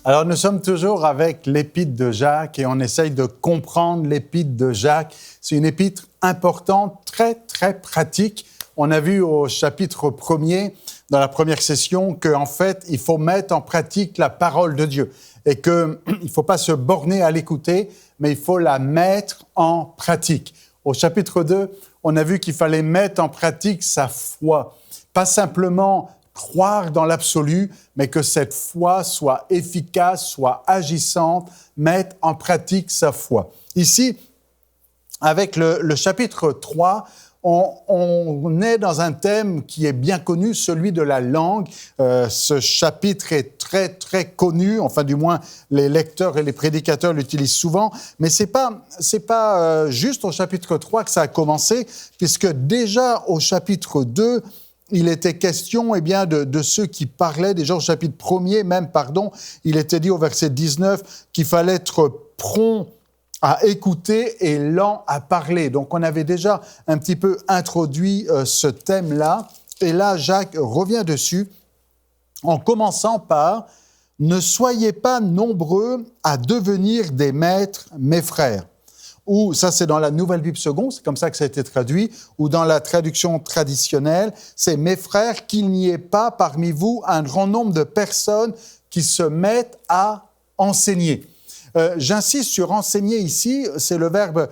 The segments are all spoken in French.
Alors, nous sommes toujours avec l'épître de Jacques et on essaye de comprendre l'épître de Jacques. C'est une épître importante, très, très pratique. On a vu au chapitre 1er, dans la première session, qu'en fait, il faut mettre en pratique la parole de Dieu et qu'il ne faut pas se borner à l'écouter, mais il faut la mettre en pratique. Au chapitre 2, on a vu qu'il fallait mettre en pratique sa foi, pas simplement croire dans l'absolu, mais que cette foi soit efficace, soit agissante, mettre en pratique sa foi. Ici, avec le chapitre 3, on est dans un thème qui est bien connu, celui de la langue. Ce chapitre est très, très connu, enfin du moins les lecteurs et les prédicateurs l'utilisent souvent, mais c'est pas juste au chapitre 3 que ça a commencé, puisque déjà au chapitre 2, il était question de ceux qui parlaient, déjà au chapitre 1er même, il était dit au verset 19 qu'il fallait être prompt à écouter et lent à parler. Donc on avait déjà un petit peu introduit ce thème-là, et là Jacques revient dessus en commençant par « Ne soyez pas nombreux à devenir des maîtres, mes frères ». Ou, ça c'est dans la Nouvelle Bible seconde, c'est comme ça que ça a été traduit, ou dans la traduction traditionnelle, c'est « Mes frères, qu'il n'y ait pas parmi vous un grand nombre de personnes qui se mettent à enseigner ». J'insiste sur enseigner ici, c'est le verbe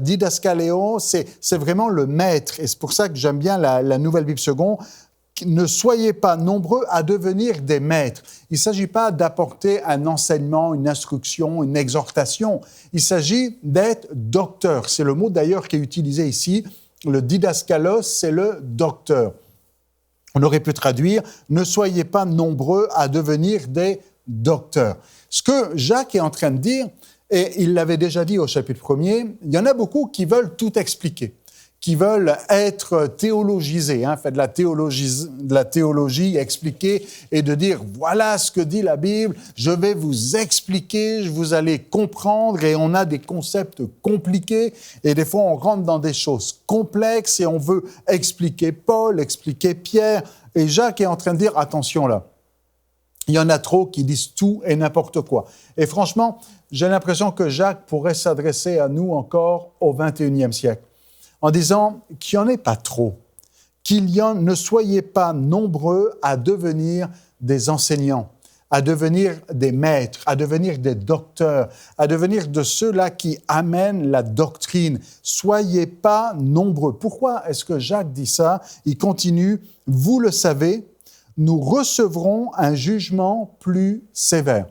didaskaleo, c'est vraiment le maître, et c'est pour ça que j'aime bien la Nouvelle Bible seconde. Ne soyez pas nombreux à devenir des maîtres. Il ne s'agit pas d'apporter un enseignement, une instruction, une exhortation. Il s'agit d'être docteur. C'est le mot d'ailleurs qui est utilisé ici. Le didaskalos, c'est le docteur. On aurait pu traduire « Ne soyez pas nombreux à devenir des docteurs ». Ce que Jacques est en train de dire, et il l'avait déjà dit au chapitre 1er, il y en a beaucoup qui veulent tout expliquer, qui veulent être théologisés, faire de la théologie, expliquer et de dire « voilà ce que dit la Bible, je vais vous expliquer, vous allez comprendre » et on a des concepts compliqués et des fois on rentre dans des choses complexes et on veut expliquer Paul, expliquer Pierre. Et Jacques est en train de dire « attention là ». Il y en a trop qui disent tout et n'importe quoi. Et franchement, j'ai l'impression que Jacques pourrait s'adresser à nous encore au XXIe siècle en disant qu'il n'y en ait pas trop, ne soyez pas nombreux à devenir des enseignants, à devenir des maîtres, à devenir des docteurs, à devenir de ceux-là qui amènent la doctrine. Soyez pas nombreux. Pourquoi est-ce que Jacques dit ça? Il continue, « Vous le savez, nous recevrons un jugement plus sévère. »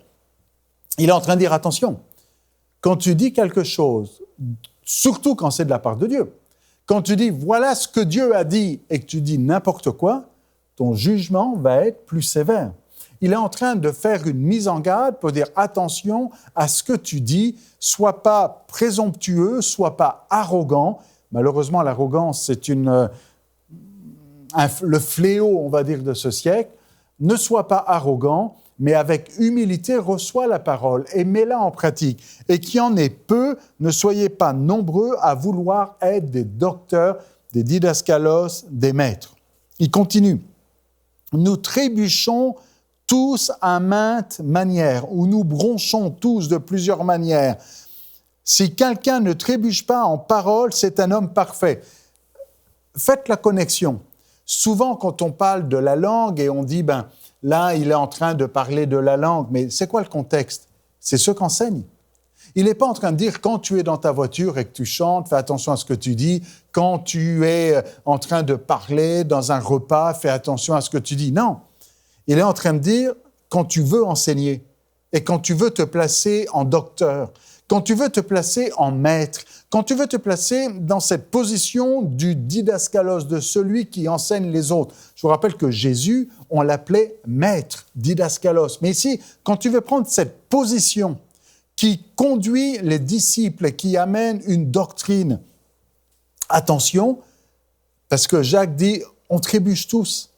Il est en train de dire, attention, quand tu dis quelque chose, surtout quand c'est de la part de Dieu, quand tu dis, voilà ce que Dieu a dit, et que tu dis n'importe quoi, ton jugement va être plus sévère. Il est en train de faire une mise en garde pour dire, attention à ce que tu dis, sois pas présomptueux, sois pas arrogant. Malheureusement, l'arrogance, c'est le fléau, on va dire, de ce siècle. Ne sois pas arrogant, mais avec humilité, reçois la parole et mets-la en pratique. Et qu'il y en ait peu, ne soyez pas nombreux à vouloir être des docteurs, des didaskalos, des maîtres. Il continue. Nous trébuchons tous à maintes manières, ou nous bronchons tous de plusieurs manières. Si quelqu'un ne trébuche pas en parole, c'est un homme parfait. Faites la connexion. Souvent, quand on parle de la langue et on dit, là, il est en train de parler de la langue, mais c'est quoi le contexte? C'est ce qu'enseigne. Il n'est pas en train de dire, quand tu es dans ta voiture et que tu chantes, fais attention à ce que tu dis. Quand tu es en train de parler dans un repas, fais attention à ce que tu dis. Non, il est en train de dire, quand tu veux enseigner et quand tu veux te placer en docteur, quand tu veux te placer en maître, quand tu veux te placer dans cette position du didaskalos, de celui qui enseigne les autres. Je vous rappelle que Jésus, on l'appelait maître, didaskalos. Mais ici, quand tu veux prendre cette position qui conduit les disciples et qui amène une doctrine, attention, parce que Jacques dit, on trébuche tous.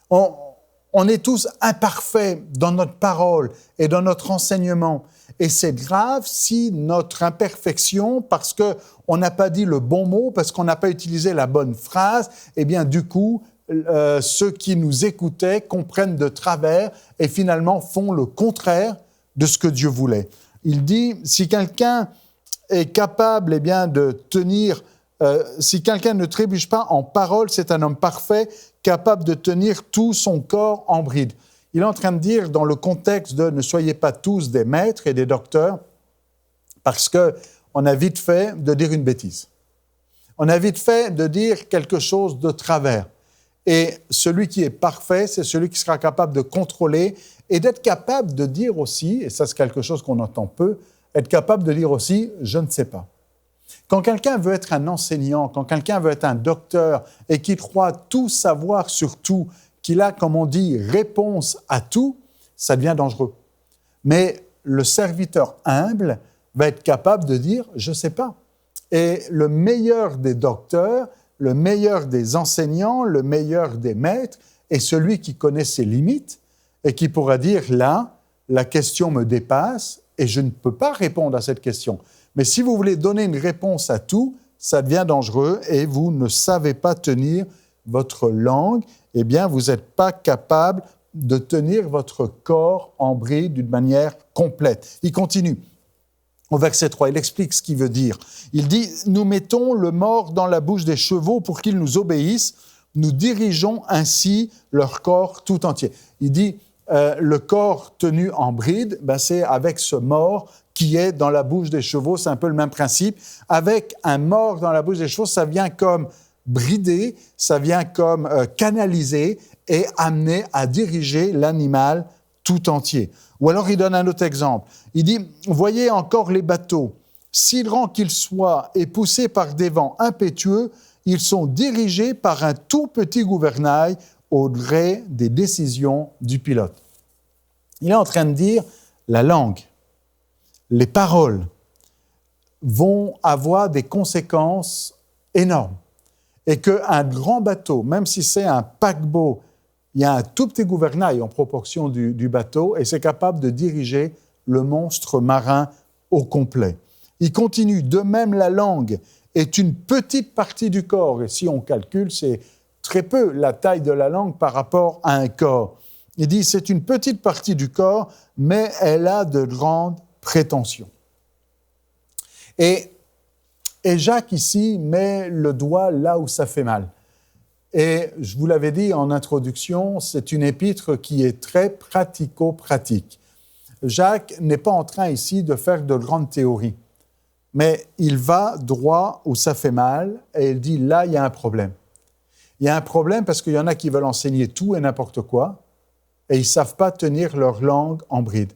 On est tous imparfaits dans notre parole et dans notre enseignement. Et c'est grave si notre imperfection, parce qu'on n'a pas dit le bon mot, parce qu'on n'a pas utilisé la bonne phrase, du coup, ceux qui nous écoutaient comprennent de travers et finalement font le contraire de ce que Dieu voulait. Il dit, si quelqu'un est capable de tenir, si quelqu'un ne trébuche pas en parole, c'est un homme parfait, capable de tenir tout son corps en bride. Il est en train de dire, dans le contexte de « ne soyez pas tous des maîtres et des docteurs », parce qu'on a vite fait de dire une bêtise. On a vite fait de dire quelque chose de travers. Et celui qui est parfait, c'est celui qui sera capable de contrôler et d'être capable de dire aussi, et ça c'est quelque chose qu'on entend peu, être capable de dire aussi « je ne sais pas ». Quand quelqu'un veut être un enseignant, quand quelqu'un veut être un docteur et qu'il croit tout savoir sur tout, qu'il a, comme on dit, réponse à tout, ça devient dangereux. Mais le serviteur humble va être capable de dire « je ne sais pas ». Et le meilleur des docteurs, le meilleur des enseignants, le meilleur des maîtres est celui qui connaît ses limites et qui pourra dire « là, la question me dépasse et je ne peux pas répondre à cette question ». Mais si vous voulez donner une réponse à tout, ça devient dangereux et vous ne savez pas tenir votre langue, eh bien, vous n'êtes pas capable de tenir votre corps en bride d'une manière complète. Il continue. Au verset 3, il explique ce qu'il veut dire. Il dit « Nous mettons le mort dans la bouche des chevaux pour qu'ils nous obéissent. Nous dirigeons ainsi leur corps tout entier. » Il dit le corps tenu en bride, c'est avec ce mort qui est dans la bouche des chevaux. C'est un peu le même principe. Avec un mort dans la bouche des chevaux, ça vient comme brider, ça vient comme canaliser et amener à diriger l'animal tout entier. Ou alors il donne un autre exemple. Il dit « Voyez encore les bateaux, si grands qu'ils soient et poussés par des vents impétueux, ils sont dirigés par un tout petit gouvernail au gré des décisions du pilote. » Il est en train de dire la langue, les paroles vont avoir des conséquences énormes. Et qu'un grand bateau, même si c'est un paquebot, il y a un tout petit gouvernail en proportion du bateau et c'est capable de diriger le monstre marin au complet. Il continue, de même la langue est une petite partie du corps. Et si on calcule, c'est très peu la taille de la langue par rapport à un corps. Il dit, c'est une petite partie du corps, mais elle a de grandes prétentions. Et Jacques ici met le doigt là où ça fait mal. Et je vous l'avais dit en introduction, c'est une épître qui est très pratico-pratique. Jacques n'est pas en train ici de faire de grandes théories, mais il va droit où ça fait mal et il dit là, il y a un problème. Il y a un problème parce qu'il y en a qui veulent enseigner tout et n'importe quoi et ils ne savent pas tenir leur langue en bride.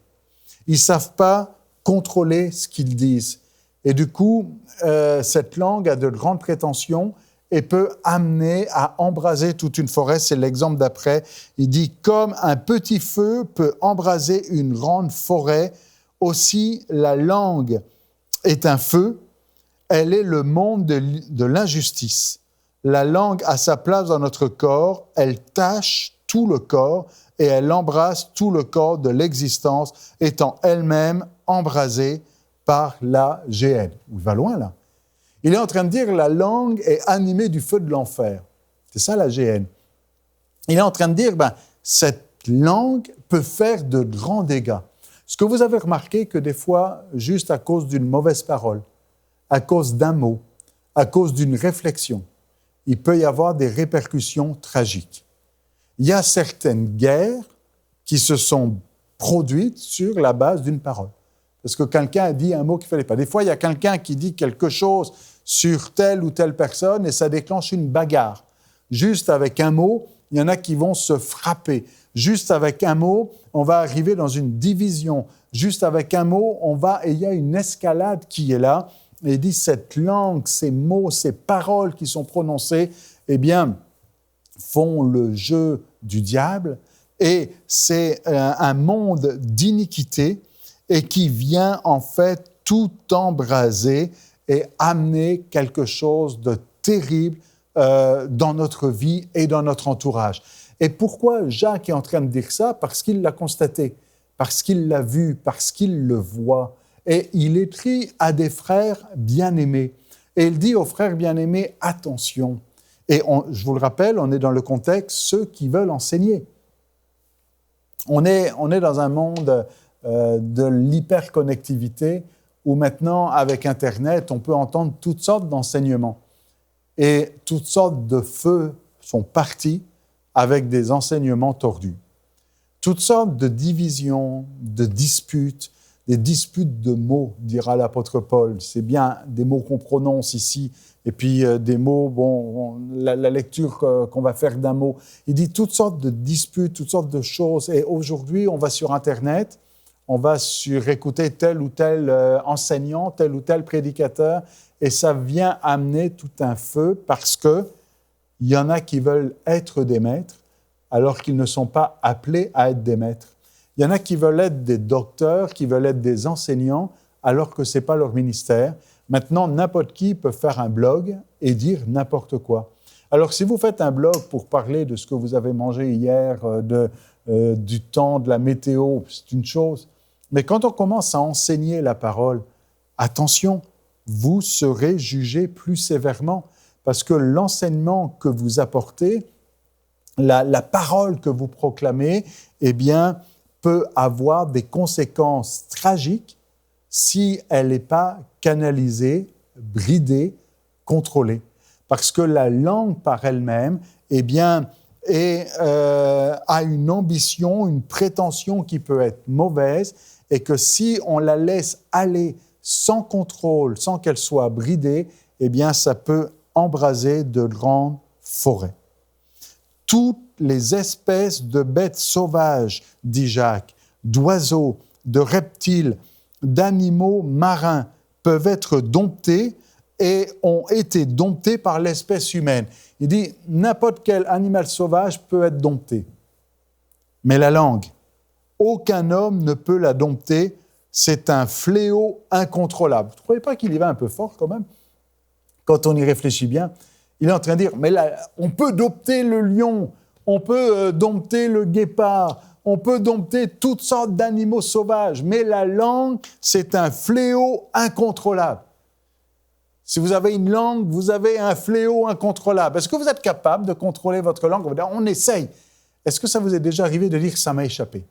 Ils ne savent pas contrôler ce qu'ils disent. Et du coup, cette langue a de grandes prétentions et peut amener à embraser toute une forêt. C'est l'exemple d'après. Il dit « Comme un petit feu peut embraser une grande forêt, aussi la langue est un feu, elle est le monde de l'injustice. La langue a sa place dans notre corps, elle tâche tout le corps et elle embrasse tout le corps de l'existence, étant elle-même embrasée par la géhenne. » Il va loin là. Il est en train de dire la langue est animée du feu de l'enfer. C'est ça la géhenne. Il est en train de dire cette langue peut faire de grands dégâts. Est-ce que vous avez remarqué que des fois, juste à cause d'une mauvaise parole, à cause d'un mot, à cause d'une réflexion, il peut y avoir des répercussions tragiques. Il y a certaines guerres qui se sont produites sur la base d'une parole. Parce que quelqu'un a dit un mot qu'il ne fallait pas. Des fois, il y a quelqu'un qui dit quelque chose sur telle ou telle personne et ça déclenche une bagarre. Juste avec un mot, il y en a qui vont se frapper. Juste avec un mot, on va arriver dans une division. Juste avec un mot, et il y a une escalade qui est là. Et il dit, cette langue, ces mots, ces paroles qui sont prononcées, font le jeu du diable. Et c'est un monde d'iniquité et qui vient en fait tout embraser et amener quelque chose de terrible dans notre vie et dans notre entourage. Et pourquoi Jacques est en train de dire ça? Parce qu'il l'a constaté, parce qu'il l'a vu, parce qu'il le voit. Et il écrit à des frères bien-aimés. Et il dit aux frères bien-aimés, attention. Et je vous le rappelle, on est dans le contexte ceux qui veulent enseigner. On est dans un monde de l'hyperconnectivité, où maintenant, avec Internet, on peut entendre toutes sortes d'enseignements. Et toutes sortes de feux sont partis avec des enseignements tordus. Toutes sortes de divisions, de disputes, des disputes de mots, dira l'apôtre Paul. C'est bien des mots qu'on prononce ici, et puis des mots, la lecture qu'on va faire d'un mot. Il dit toutes sortes de disputes, toutes sortes de choses. Et aujourd'hui, on va sur Internet, on va écouter tel ou tel enseignant, tel ou tel prédicateur, et ça vient amener tout un feu parce qu'il y en a qui veulent être des maîtres alors qu'ils ne sont pas appelés à être des maîtres. Il y en a qui veulent être des docteurs, qui veulent être des enseignants, alors que ce n'est pas leur ministère. Maintenant, n'importe qui peut faire un blog et dire n'importe quoi. Alors, si vous faites un blog pour parler de ce que vous avez mangé hier, du temps, de la météo, c'est une chose. Mais quand on commence à enseigner la parole, attention, vous serez jugé plus sévèrement, parce que l'enseignement que vous apportez, la parole que vous proclamez, eh bien, peut avoir des conséquences tragiques si elle n'est pas canalisée, bridée, contrôlée. Parce que la langue par elle-même, eh bien, a une ambition, une prétention qui peut être mauvaise, et que si on la laisse aller sans contrôle, sans qu'elle soit bridée, eh bien, ça peut embraser de grandes forêts. Toutes les espèces de bêtes sauvages, dit Jacques, d'oiseaux, de reptiles, d'animaux marins peuvent être domptés et ont été domptés par l'espèce humaine. Il dit, n'importe quel animal sauvage peut être dompté. Mais la langue, aucun homme ne peut la dompter, c'est un fléau incontrôlable. Vous ne trouvez pas qu'il y va un peu fort quand même? Quand on y réfléchit bien, il est en train de dire, mais là, on peut dompter le lion, on peut dompter le guépard, on peut dompter toutes sortes d'animaux sauvages, mais la langue, c'est un fléau incontrôlable. Si vous avez une langue, vous avez un fléau incontrôlable. Est-ce que vous êtes capable de contrôler votre langue? On essaye. Est-ce que ça vous est déjà arrivé de dire que ça m'a échappé?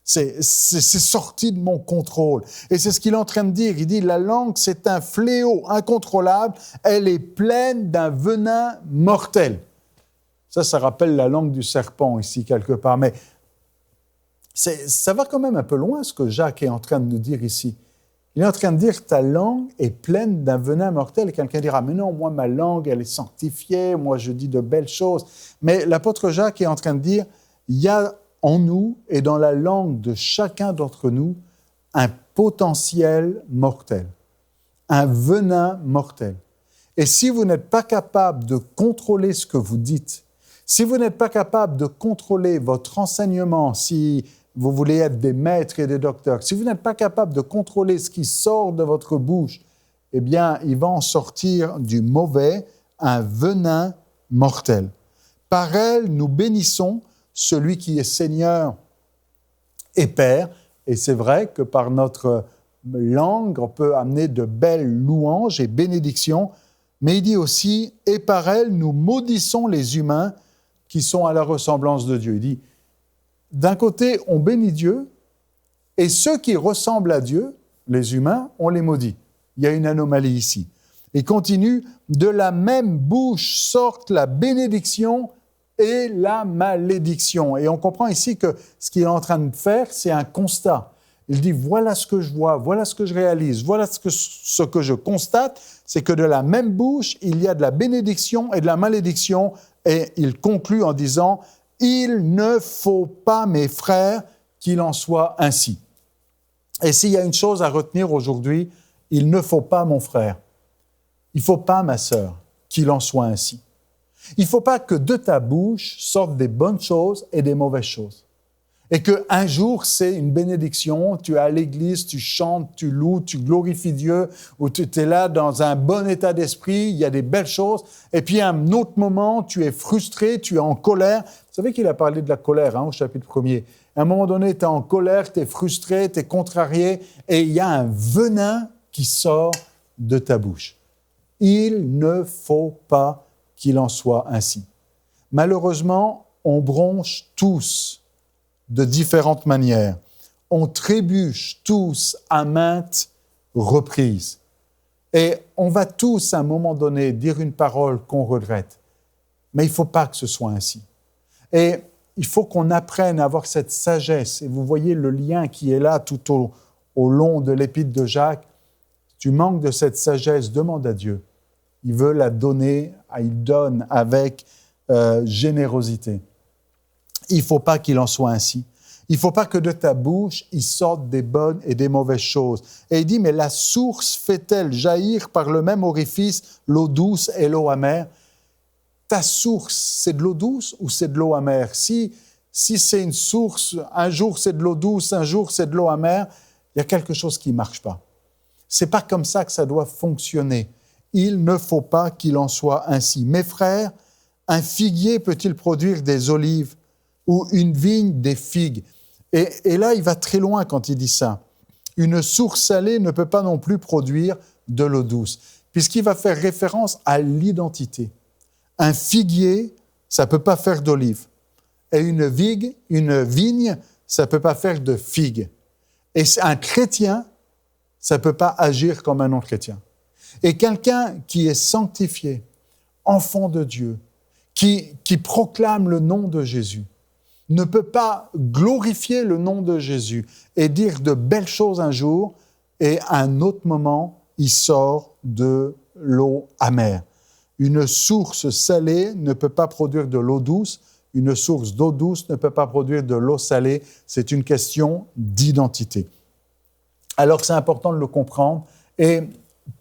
C'est sorti de mon contrôle. Et c'est ce qu'il est en train de dire. Il dit, la langue, c'est un fléau incontrôlable. Elle est pleine d'un venin mortel. Ça rappelle la langue du serpent ici, quelque part. Mais ça va quand même un peu loin, ce que Jacques est en train de nous dire ici. Il est en train de dire que ta langue est pleine d'un venin mortel. Et quelqu'un dira, mais non, moi, ma langue, elle est sanctifiée. Moi, je dis de belles choses. Mais l'apôtre Jacques est en train de dire, il y a en nous et dans la langue de chacun d'entre nous un potentiel mortel, un venin mortel. Et si vous n'êtes pas capable de contrôler ce que vous dites, si vous n'êtes pas capable de contrôler votre enseignement, si vous voulez être des maîtres et des docteurs, si vous n'êtes pas capable de contrôler ce qui sort de votre bouche, eh bien, il va en sortir du mauvais un venin mortel. Par elle, nous bénissons celui qui est Seigneur et Père. Et c'est vrai que par notre langue, on peut amener de belles louanges et bénédictions, mais il dit aussi, et par elle, nous maudissons les humains qui sont à la ressemblance de Dieu. Il dit, d'un côté, on bénit Dieu, et ceux qui ressemblent à Dieu, les humains, on les maudit. Il y a une anomalie ici. Il continue, de la même bouche sortent la bénédiction et la malédiction. Et on comprend ici que ce qu'il est en train de faire, c'est un constat. Il dit, voilà ce que je vois, voilà ce que je réalise, voilà ce que je constate, c'est que de la même bouche, il y a de la bénédiction et de la malédiction. Et il conclut en disant, il ne faut pas, mes frères, qu'il en soit ainsi. Et s'il y a une chose à retenir aujourd'hui, il ne faut pas, mon frère, il ne faut pas, ma sœur, qu'il en soit ainsi. Il ne faut pas que de ta bouche sortent des bonnes choses et des mauvaises choses. Et qu'un jour, c'est une bénédiction, tu es à l'église, tu chantes, tu loues, tu glorifies Dieu, ou tu es là dans un bon état d'esprit, il y a des belles choses, et puis à un autre moment, tu es frustré, tu es en colère. Vous savez qu'il a parlé de la colère au chapitre 1er. À un moment donné, tu es en colère, tu es frustré, tu es contrarié, et il y a un venin qui sort de ta bouche. Il ne faut pas qu'il en soit ainsi. Malheureusement, on bronche tous de différentes manières. on trébuche tous à maintes reprises. Et on va tous, à un moment donné, dire une parole qu'on regrette. Mais il ne faut pas que ce soit ainsi. Et il faut qu'on apprenne à avoir cette sagesse. Et vous voyez le lien qui est là tout au long de l'épître de Jacques. Si tu manques de cette sagesse, demande à Dieu. Il veut la donner, il donne avec générosité. Il ne faut pas qu'il en soit ainsi. Il ne faut pas que de ta bouche, il sorte des bonnes et des mauvaises choses. Et il dit, mais la source fait-elle jaillir par le même orifice l'eau douce et l'eau amère? Ta source, c'est de l'eau douce ou c'est de l'eau amère? Si c'est une source, un jour c'est de l'eau douce, un jour c'est de l'eau amère, il y a quelque chose qui ne marche pas. Ce n'est pas comme ça que ça doit fonctionner. Il ne faut pas qu'il en soit ainsi. Mes frères, un figuier peut-il produire des olives ou une vigne des figues? Et là, il va très loin quand il dit ça. Une source salée ne peut pas non plus produire de l'eau douce, puisqu'il va faire référence à l'identité. Un figuier, ça ne peut pas faire d'olive. Et une vigne, ça ne peut pas faire de figue. Et un chrétien, ça ne peut pas agir comme un non-chrétien. Et quelqu'un qui est sanctifié, enfant de Dieu, qui proclame le nom de Jésus, ne peut pas glorifier le nom de Jésus et dire de belles choses un jour, et à un autre moment, il sort de l'eau amère. Une source salée ne peut pas produire de l'eau douce, une source d'eau douce ne peut pas produire de l'eau salée, c'est une question d'identité. Alors c'est important de le comprendre, et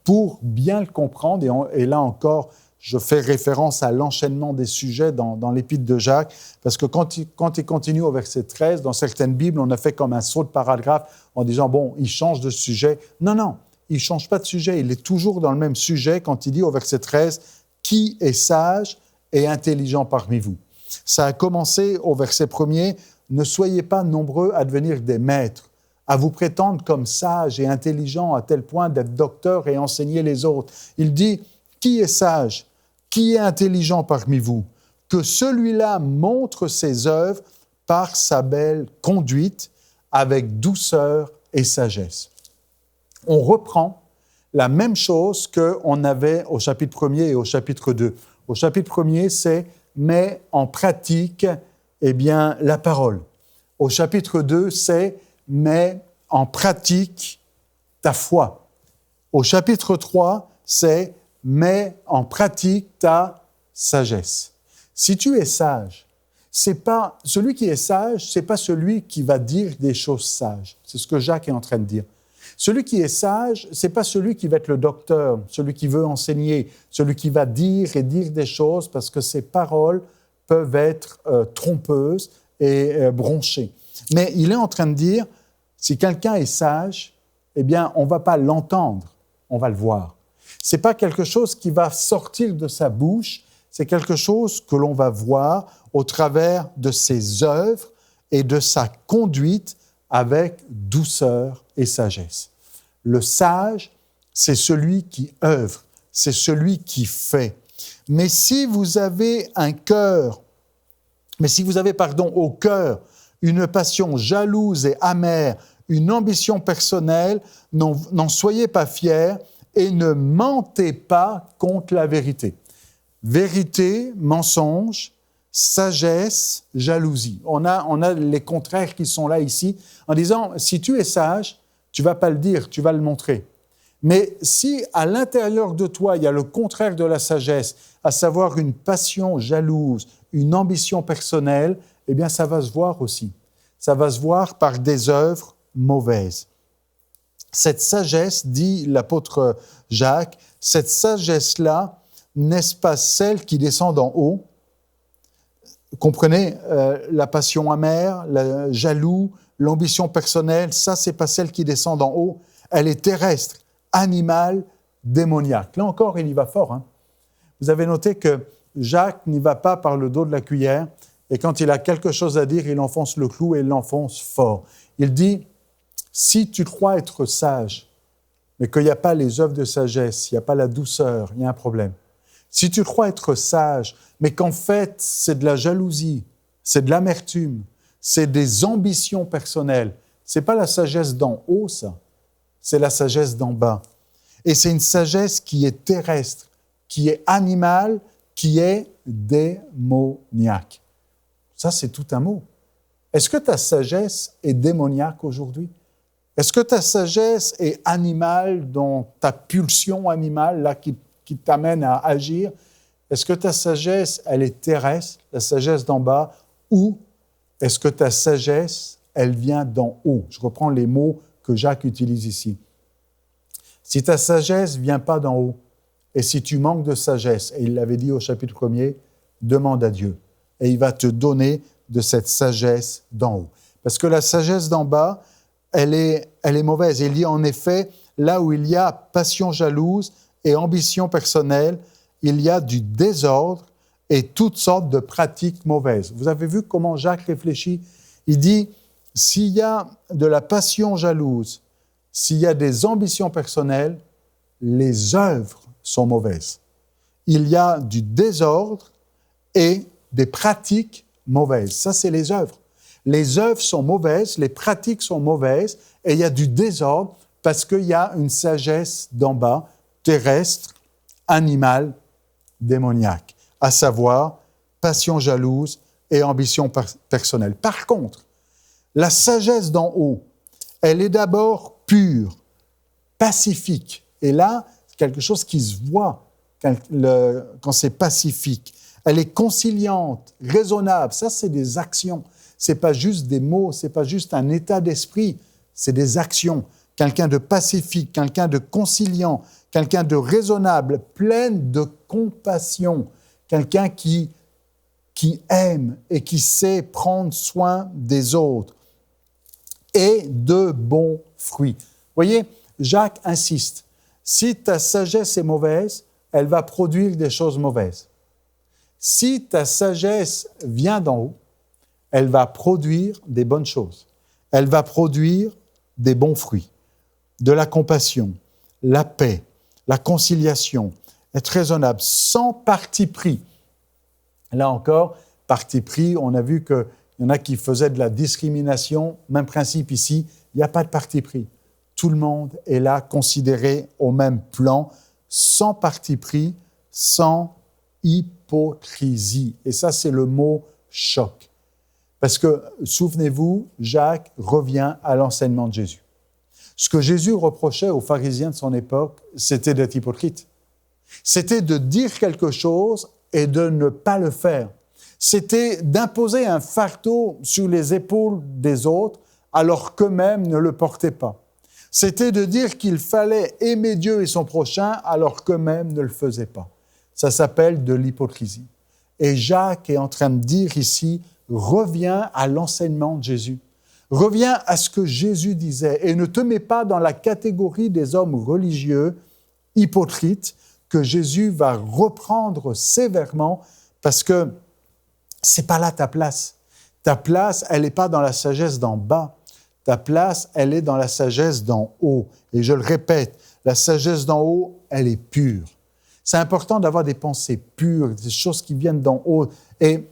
pour bien le comprendre, et là encore, je fais référence à l'enchaînement des sujets dans l'épître de Jacques, parce que quand il continue au verset 13, dans certaines Bibles, on a fait comme un saut de paragraphe en disant, bon, il change de sujet. Non, il ne change pas de sujet, il est toujours dans le même sujet quand il dit au verset 13, « Qui est sage et intelligent parmi vous ?» Ça a commencé au verset 1er, « Ne soyez pas nombreux à devenir des maîtres, à vous prétendre comme sages et intelligents à tel point d'être docteurs et enseigner les autres. » Il dit, « Qui est sage ? Qui est intelligent parmi vous? Que celui-là montre ses œuvres par sa belle conduite, avec douceur et sagesse. » On reprend la même chose qu'on avait au chapitre 1er et au chapitre 2. Au chapitre 1er, c'est « mets en pratique la parole ». Au chapitre 2, c'est « mets en pratique ta foi ». Au chapitre 3, c'est « mets en pratique ta sagesse ». Si tu es sage, celui qui est sage, c'est pas celui qui va dire des choses sages. C'est ce que Jacques est en train de dire. Celui qui est sage, c'est pas celui qui va être le docteur, celui qui veut enseigner, celui qui va dire des choses parce que ses paroles peuvent être trompeuses et bronchées. Mais il est en train de dire, si quelqu'un est sage, on va pas l'entendre, on va le voir. C'est pas quelque chose qui va sortir de sa bouche, c'est quelque chose que l'on va voir au travers de ses œuvres et de sa conduite avec douceur et sagesse. Le sage, c'est celui qui œuvre, c'est celui qui fait. Mais si vous avez au cœur une passion jalouse et amère, une ambition personnelle, n'en soyez pas fiers et ne mentez pas contre la vérité. Vérité, mensonge, sagesse, jalousie. On a les contraires qui sont là ici, en disant, si tu es sage, tu ne vas pas le dire, tu vas le montrer. Mais si à l'intérieur de toi, il y a le contraire de la sagesse, à savoir une passion jalouse, une ambition personnelle, ça va se voir aussi. Ça va se voir par des œuvres mauvaises. Cette sagesse, dit l'apôtre Jacques, cette sagesse-là, n'est-ce pas celle qui descend d'en haut? Comprenez, la passion amère, le jaloux, l'ambition personnelle, ça, c'est pas celle qui descend d'en haut. Elle est terrestre, animale, démoniaque. Là encore, il y va fort. Vous avez noté que Jacques n'y va pas par le dos de la cuillère, et quand il a quelque chose à dire, il enfonce le clou et il l'enfonce fort. Il dit, si tu crois être sage, mais qu'il n'y a pas les œuvres de sagesse, il n'y a pas la douceur, il y a un problème. Si tu crois être sage, mais qu'en fait, c'est de la jalousie, c'est de l'amertume, c'est des ambitions personnelles, c'est pas la sagesse d'en haut, ça. C'est la sagesse d'en bas. Et c'est une sagesse qui est terrestre, qui est animale, qui est démoniaque. Ça, c'est tout un mot. Est-ce que ta sagesse est démoniaque aujourd'hui? Est-ce que ta sagesse est animale, dans ta pulsion animale là, qui t'amène à agir? Est-ce que ta sagesse, elle est terrestre, la sagesse d'en bas, ou est-ce que ta sagesse, elle vient d'en haut? Je reprends les mots que Jacques utilise ici. Si ta sagesse ne vient pas d'en haut, et si tu manques de sagesse, et il l'avait dit au chapitre 1er, demande à Dieu, et il va te donner de cette sagesse d'en haut. Parce que la sagesse d'en bas, elle est mauvaise. Il dit en effet, là où il y a passion jalouse et ambition personnelle, il y a du désordre et toutes sortes de pratiques mauvaises. Vous avez vu comment Jacques réfléchit? Il dit, s'il y a de la passion jalouse, s'il y a des ambitions personnelles, les œuvres sont mauvaises. Il y a du désordre et des pratiques mauvaises. Ça, c'est les œuvres. Les œuvres sont mauvaises, les pratiques sont mauvaises, et il y a du désordre parce qu'il y a une sagesse d'en bas, terrestre, animale, démoniaque, à savoir passion jalouse et ambition personnelle. Par contre, la sagesse d'en haut, elle est d'abord pure, pacifique. Et là, c'est quelque chose qui se voit quand c'est pacifique. Elle est conciliante, raisonnable. Ça, c'est des actions. Ce n'est pas juste des mots, ce n'est pas juste un état d'esprit, c'est des actions. Quelqu'un de pacifique, quelqu'un de conciliant, quelqu'un de raisonnable, pleine de compassion, quelqu'un qui aime et qui sait prendre soin des autres, et de bons fruits. Vous voyez, Jacques insiste. Si ta sagesse est mauvaise, elle va produire des choses mauvaises. Si ta sagesse vient d'en haut, elle va produire des bonnes choses. Elle va produire des bons fruits, de la compassion, la paix, la conciliation, être raisonnable, sans parti pris. Là encore, parti pris, on a vu qu'il y en a qui faisaient de la discrimination. Même principe ici, il n'y a pas de parti pris. Tout le monde est là, considéré au même plan, sans parti pris, sans hypocrisie. Et ça, c'est le mot choc. Parce que, souvenez-vous, Jacques revient à l'enseignement de Jésus. Ce que Jésus reprochait aux pharisiens de son époque, c'était d'être hypocrite. C'était de dire quelque chose et de ne pas le faire. C'était d'imposer un fardeau sur les épaules des autres alors qu'eux-mêmes ne le portaient pas. C'était de dire qu'il fallait aimer Dieu et son prochain alors qu'eux-mêmes ne le faisaient pas. Ça s'appelle de l'hypocrisie. Et Jacques est en train de dire ici, reviens à l'enseignement de Jésus. Reviens à ce que Jésus disait et ne te mets pas dans la catégorie des hommes religieux hypocrites que Jésus va reprendre sévèrement parce que c'est pas là ta place. Ta place, elle n'est pas dans la sagesse d'en bas. Ta place, elle est dans la sagesse d'en haut. Et je le répète, la sagesse d'en haut, elle est pure. C'est important d'avoir des pensées pures, des choses qui viennent d'en haut. Et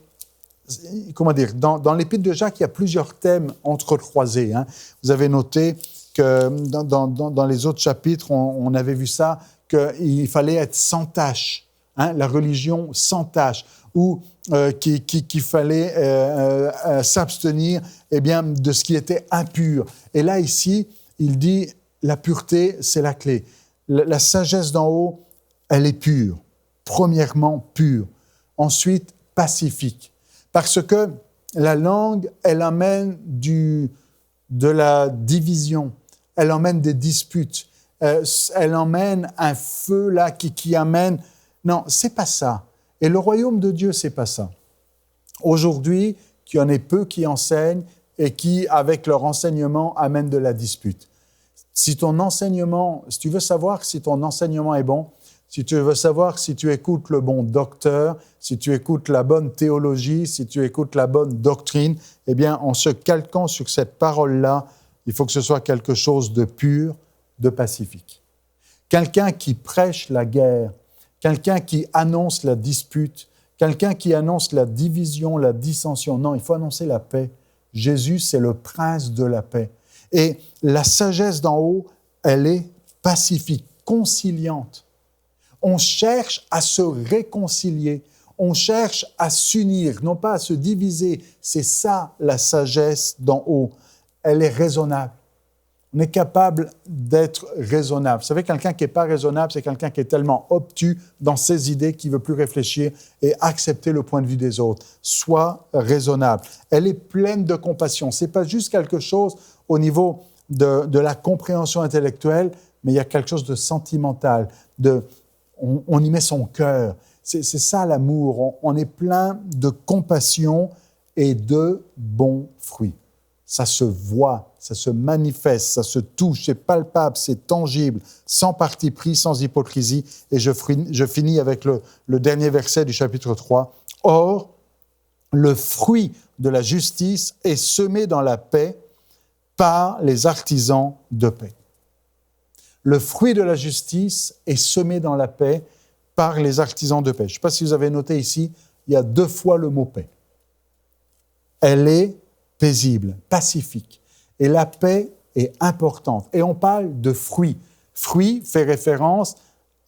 comment dire, dans l'Épître de Jacques, il y a plusieurs thèmes entrecroisés. Vous avez noté que dans les autres chapitres, on avait vu ça, qu'il fallait être sans tache, la religion sans tache, ou qu'il fallait s'abstenir de ce qui était impur. Et là, ici, il dit, la pureté, c'est la clé. La sagesse d'en haut, elle est pure. Premièrement, pure. Ensuite, pacifique. Parce que la langue, elle amène de la division, elle emmène des disputes, elle emmène un feu là qui amène... Non, c'est pas ça. Et le royaume de Dieu, c'est pas ça. Aujourd'hui, qu'il y en ait peu qui enseignent et qui, avec leur enseignement, amènent de la dispute. Si tu veux savoir si ton enseignement est bon, si tu veux savoir si tu écoutes le bon docteur, si tu écoutes la bonne théologie, si tu écoutes la bonne doctrine, en se calquant sur cette parole-là, il faut que ce soit quelque chose de pur, de pacifique. Quelqu'un qui prêche la guerre, quelqu'un qui annonce la dispute, quelqu'un qui annonce la division, la dissension. Non, il faut annoncer la paix. Jésus, c'est le prince de la paix. Et la sagesse d'en haut, elle est pacifique, conciliante. On cherche à se réconcilier, on cherche à s'unir, non pas à se diviser. C'est ça la sagesse d'en haut. Elle est raisonnable. On est capable d'être raisonnable. Vous savez, quelqu'un qui n'est pas raisonnable, c'est quelqu'un qui est tellement obtus dans ses idées qu'il ne veut plus réfléchir et accepter le point de vue des autres. Sois raisonnable. Elle est pleine de compassion. Ce n'est pas juste quelque chose au niveau de la compréhension intellectuelle, mais il y a quelque chose de sentimental. On y met son cœur. C'est ça l'amour. On est plein de compassion et de bons fruits. Ça se voit, ça se manifeste, ça se touche, c'est palpable, c'est tangible, sans parti pris, sans hypocrisie. Et je finis avec le dernier verset du chapitre 3. « Or, le fruit de la justice est semé dans la paix par les artisans de paix. » Le fruit de la justice est semé dans la paix par les artisans de paix. Je ne sais pas si vous avez noté ici, il y a 2 fois le mot « paix ». Elle est paisible, pacifique. Et la paix est importante. Et on parle de fruits. Fruit fait référence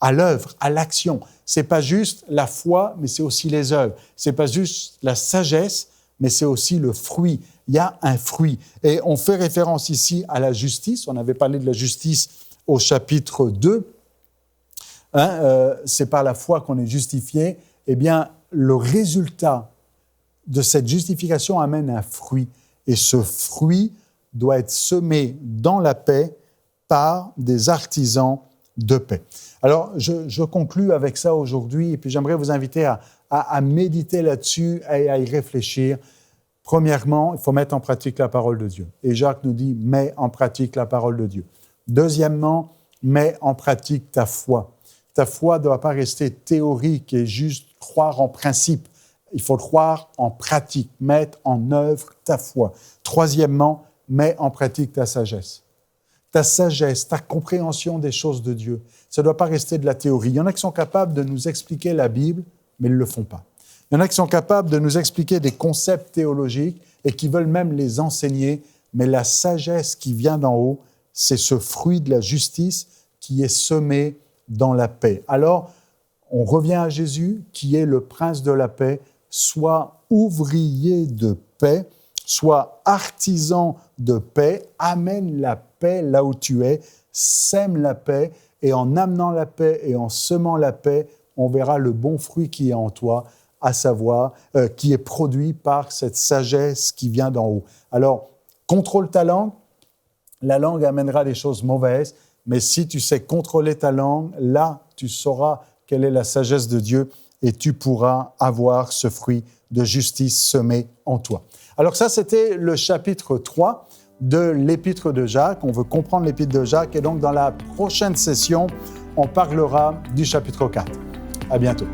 à l'œuvre, à l'action. Ce n'est pas juste la foi, mais c'est aussi les œuvres. Ce n'est pas juste la sagesse, mais c'est aussi le fruit. Il y a un fruit. Et on fait référence ici à la justice. On avait parlé de la justice au chapitre 2. C'est par la foi qu'on est justifié. Eh bien, le résultat de cette justification amène un fruit. Et ce fruit doit être semé dans la paix par des artisans de paix. Alors, je conclus avec ça aujourd'hui, et puis j'aimerais vous inviter à méditer là-dessus et à y réfléchir. Premièrement, il faut mettre en pratique la parole de Dieu. Et Jacques nous dit, mets en pratique la parole de Dieu. Deuxièmement, mets en pratique ta foi. Ta foi ne doit pas rester théorique et juste croire en principe. Il faut croire en pratique, mettre en œuvre ta foi. Troisièmement, mets en pratique ta sagesse. Ta sagesse, ta compréhension des choses de Dieu. Ça ne doit pas rester de la théorie. Il y en a qui sont capables de nous expliquer la Bible, mais ils ne le font pas. Il y en a qui sont capables de nous expliquer des concepts théologiques et qui veulent même les enseigner, mais la sagesse qui vient d'en haut, c'est ce fruit de la justice qui est semé dans la paix. Alors, on revient à Jésus, qui est le prince de la paix. Sois ouvrier de paix, sois artisan de paix, amène la paix là où tu es, sème la paix, et en amenant la paix et en semant la paix, on verra le bon fruit qui est en toi, à savoir, qui est produit par cette sagesse qui vient d'en haut. Alors, contrôle ta langue, la langue amènera des choses mauvaises, mais si tu sais contrôler ta langue, là, tu sauras quelle est la sagesse de Dieu, et tu pourras avoir ce fruit de justice semé en toi. Alors ça, c'était le chapitre 3 de l'Épître de Jacques. On veut comprendre l'Épître de Jacques, et donc dans la prochaine session, on parlera du chapitre 4. À bientôt.